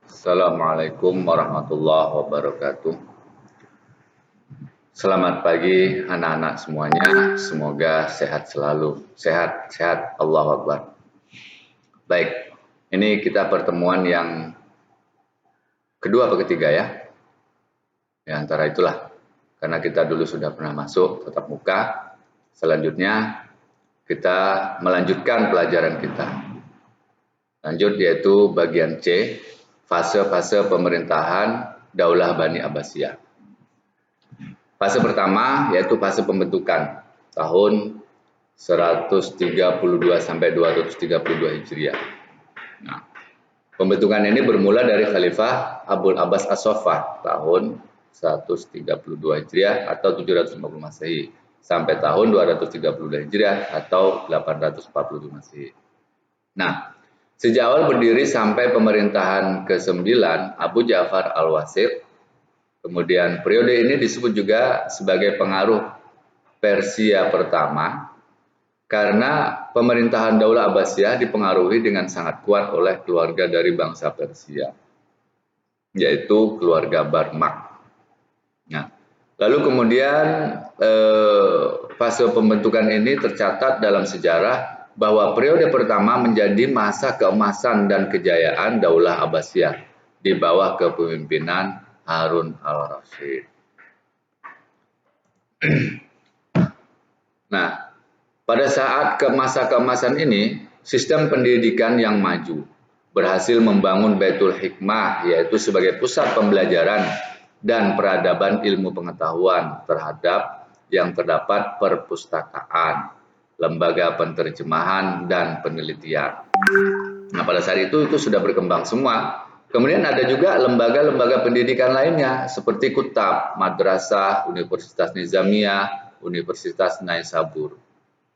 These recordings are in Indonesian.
Assalamualaikum warahmatullahi wabarakatuh. Selamat pagi anak-anak semuanya. Semoga sehat selalu. Sehat, Allahu Akbar. Baik, ini kita pertemuan yang kedua atau ketiga ya. Ya antara itulah. Karena kita dulu sudah pernah masuk tatap muka. Selanjutnya kita melanjutkan pelajaran kita. Lanjut yaitu bagian C, fase-fase pemerintahan Daulah Bani Abbasiyah. Fase pertama yaitu fase pembentukan tahun 132 sampai 232 Hijriah. Nah, pembentukan ini bermula dari Khalifah Abul Abbas As-Saffah tahun 132 Hijriah atau 750 Masehi sampai tahun 232 Hijriah atau 840 Masehi. Nah, sejak awal berdiri sampai pemerintahan ke-9 Abu Ja'far Al-Wasith. Kemudian periode ini disebut juga sebagai pengaruh Persia pertama karena pemerintahan Daulah Abbasiyah dipengaruhi dengan sangat kuat oleh keluarga dari bangsa Persia, yaitu keluarga Barmak. Nah, lalu kemudian fase pembentukan ini tercatat dalam sejarah bahwa periode pertama menjadi masa keemasan dan kejayaan Daulah Abbasiyah di bawah kepemimpinan Harun al-Rashid. Nah, pada saat masa keemasan ini, sistem pendidikan yang maju berhasil membangun Baitul Hikmah, yaitu sebagai pusat pembelajaran dan peradaban ilmu pengetahuan terhadap yang terdapat perpustakaan, lembaga penterjemahan, dan penelitian. Nah, pada saat itu sudah berkembang semua. Kemudian ada juga lembaga-lembaga pendidikan lainnya seperti Kutab, Madrasah, Universitas Nizamiyah, Universitas Naisabur.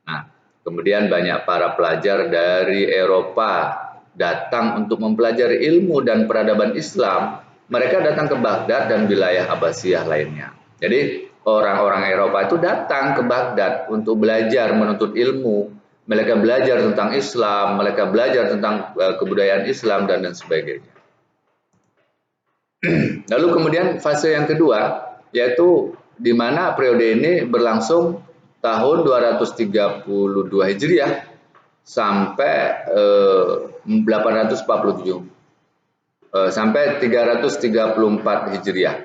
Nah, kemudian banyak para pelajar dari Eropa datang untuk mempelajari ilmu dan peradaban Islam. Mereka datang ke Baghdad dan wilayah Abbasiyah lainnya. Jadi orang-orang Eropa itu datang ke Baghdad untuk belajar menuntut ilmu. Mereka belajar tentang Islam, mereka belajar tentang kebudayaan Islam dan sebagainya. Lalu kemudian fase yang kedua, yaitu di mana periode ini berlangsung tahun 232 Hijriah sampai 847 sampai 334 Hijriah.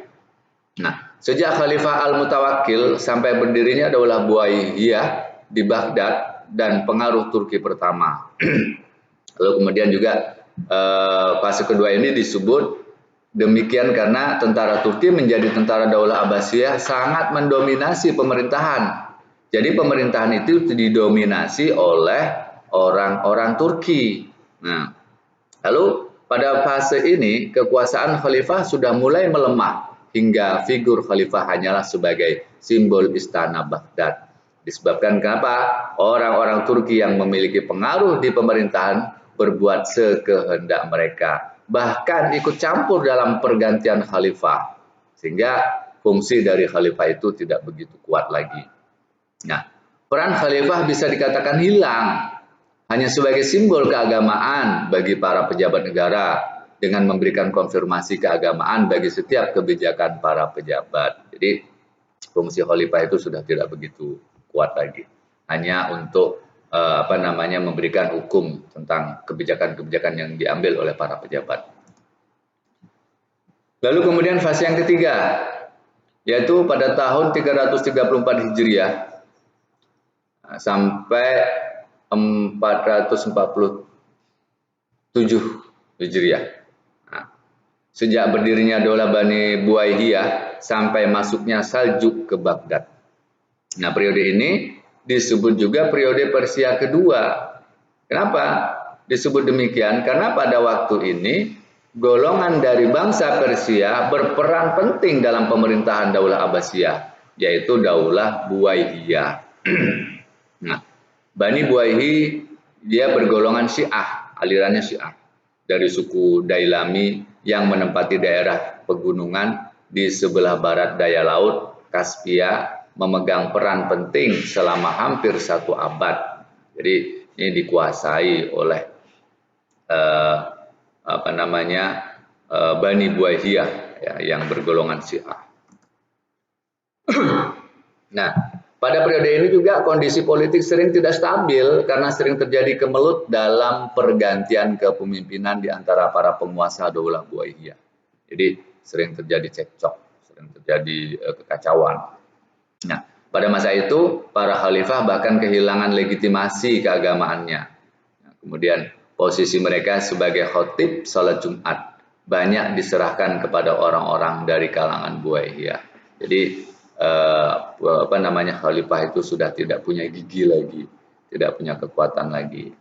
Nah, sejak Khalifah Al-Mutawakkil sampai berdirinya Daulah Buaihiyah di Baghdad dan pengaruh Turki pertama. Lalu kemudian juga fase kedua ini disebut demikian karena tentara Turki menjadi tentara Daulah Abbasiyah sangat mendominasi pemerintahan. Jadi pemerintahan itu didominasi oleh orang-orang Turki. Nah, lalu pada fase ini kekuasaan khalifah sudah mulai melemah hingga figur khalifah hanyalah sebagai simbol istana Baghdad. Disebabkan kenapa? Orang-orang Turki yang memiliki pengaruh di pemerintahan berbuat sekehendak mereka. Bahkan ikut campur dalam pergantian khalifah. Sehingga fungsi dari khalifah itu tidak begitu kuat lagi. Nah, peran khalifah bisa dikatakan hilang. Hanya sebagai simbol keagamaan bagi para pejabat negara dengan memberikan konfirmasi keagamaan bagi setiap kebijakan para pejabat. Jadi fungsi khalifah itu sudah tidak begitu kuat lagi. Hanya untuk memberikan hukum tentang kebijakan-kebijakan yang diambil oleh para pejabat. Lalu kemudian fase yang ketiga, yaitu pada tahun 334 Hijriah sampai 447 Hijriah. Nah, sejak berdirinya Daulah Bani Buaihiyah sampai masuknya Saljuk ke Baghdad. Nah, periode ini disebut juga periode Persia kedua. Kenapa disebut demikian? Karena pada waktu ini golongan dari bangsa Persia berperan penting dalam pemerintahan Daulah Abbasiyah, yaitu Daulah Buaihiyah. Nah, Bani Buaihi dia bergolongan Syiah, alirannya Syiah dari suku Dailami yang menempati daerah pegunungan di sebelah barat daya laut Kaspia, memegang peran penting selama hampir 1 abad. Jadi ini dikuasai oleh Bani Buaihiyah ya, yang bergolongan Syiah. Nah, pada periode ini juga kondisi politik sering tidak stabil karena sering terjadi kemelut dalam pergantian kepemimpinan di antara para penguasa Daulah Buaihiyah. Jadi sering terjadi cekcok, sering terjadi kekacauan. Nah, pada masa itu para khalifah bahkan kehilangan legitimasi keagamaannya. Nah, kemudian posisi mereka sebagai khotib salat Jumat banyak diserahkan kepada orang-orang dari kalangan Buaihiyah. Jadi khalifah itu sudah tidak punya gigi lagi, tidak punya kekuatan lagi.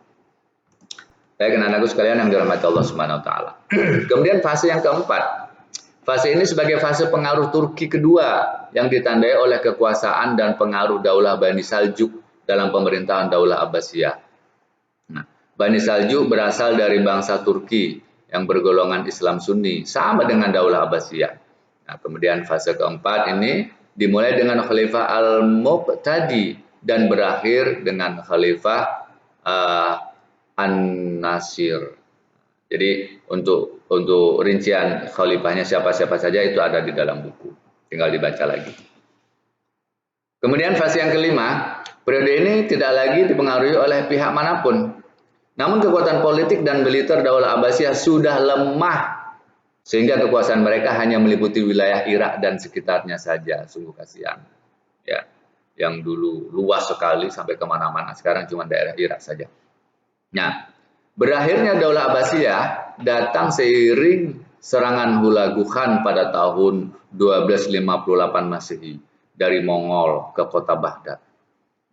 Baik, anak-anakku sekalian yang dirahmati Allah Subhanahu wa taala. Kemudian fase yang keempat. Fase ini sebagai fase pengaruh Turki kedua yang ditandai oleh kekuasaan dan pengaruh Daulah Bani Saljuk dalam pemerintahan Daulah Abbasiyah. Nah, Bani Saljuk berasal dari bangsa Turki yang bergolongan Islam Sunni, sama dengan Daulah Abbasiyah. Nah, kemudian fase keempat ini dimulai dengan Khalifah Al-Muqtadi dan berakhir dengan Khalifah An-Nasir. Jadi untuk rincian khalifahnya siapa-siapa saja itu ada di dalam buku, tinggal dibaca lagi. Kemudian fase yang kelima, periode ini tidak lagi dipengaruhi oleh pihak manapun. Namun kekuatan politik dan militer Daulah Abbasiyah sudah lemah sehingga kekuasaan mereka hanya meliputi wilayah Irak dan sekitarnya saja. Sungguh kasihan. Ya, yang dulu luas sekali sampai kemana-mana, sekarang cuma daerah Irak saja. Nah, berakhirnya Daulah Abbasiyah datang seiring serangan Hulagu Khan pada tahun 1258 Masehi dari Mongol ke kota Baghdad.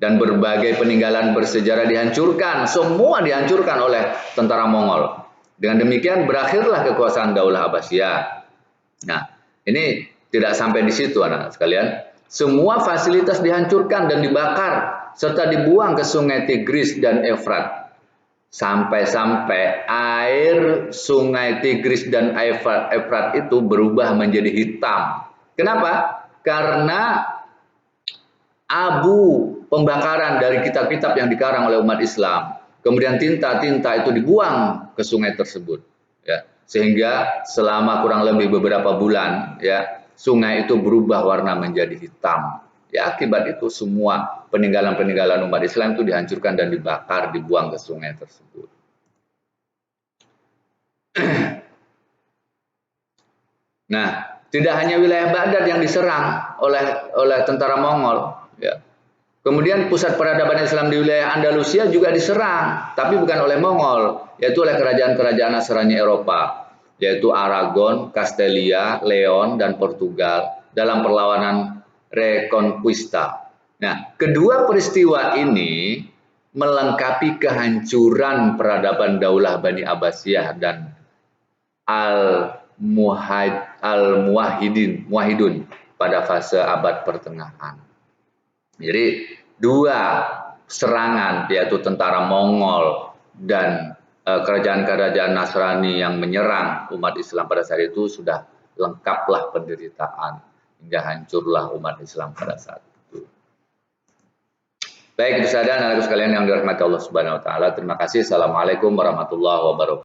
Dan berbagai peninggalan bersejarah dihancurkan, semua dihancurkan oleh tentara Mongol. Dengan demikian berakhirlah kekuasaan Daulah Abbasiyah. Nah, ini tidak sampai di situ anak-anak sekalian. Semua fasilitas dihancurkan dan dibakar serta dibuang ke sungai Tigris dan Efrat. Sampai-sampai air sungai Tigris dan Efrat itu berubah menjadi hitam. Kenapa? Karena abu pembakaran dari kitab-kitab yang dikarang oleh umat Islam. Kemudian tinta-tinta itu dibuang ke sungai tersebut. Ya, sehingga selama kurang lebih beberapa bulan, ya, sungai itu berubah warna menjadi hitam. Ya, akibat itu semua peninggalan-peninggalan umat Islam itu dihancurkan dan dibakar, dibuang ke sungai tersebut. Nah, tidak hanya wilayah Baghdad yang diserang oleh tentara Mongol, ya. Kemudian pusat peradaban Islam di wilayah Andalusia juga diserang, tapi bukan oleh Mongol, yaitu oleh kerajaan-kerajaan Nasrani Eropa, yaitu Aragon, Castelia, Leon, dan Portugal dalam perlawanan Reconquista. Nah, kedua peristiwa ini melengkapi kehancuran peradaban Daulah Bani Abbasiyah dan Al-Muwahhidun pada fase abad pertengahan. Jadi dua serangan, yaitu tentara Mongol dan kerajaan-kerajaan Nasrani yang menyerang umat Islam pada saat itu sudah lengkaplah penderitaan hingga hancurlah umat Islam pada saat itu. Baik, itu saja anak-anak sekalian yang dirahmati Allah Subhanahu wa taala. Terima kasih. Assalamualaikum warahmatullahi wabarakatuh.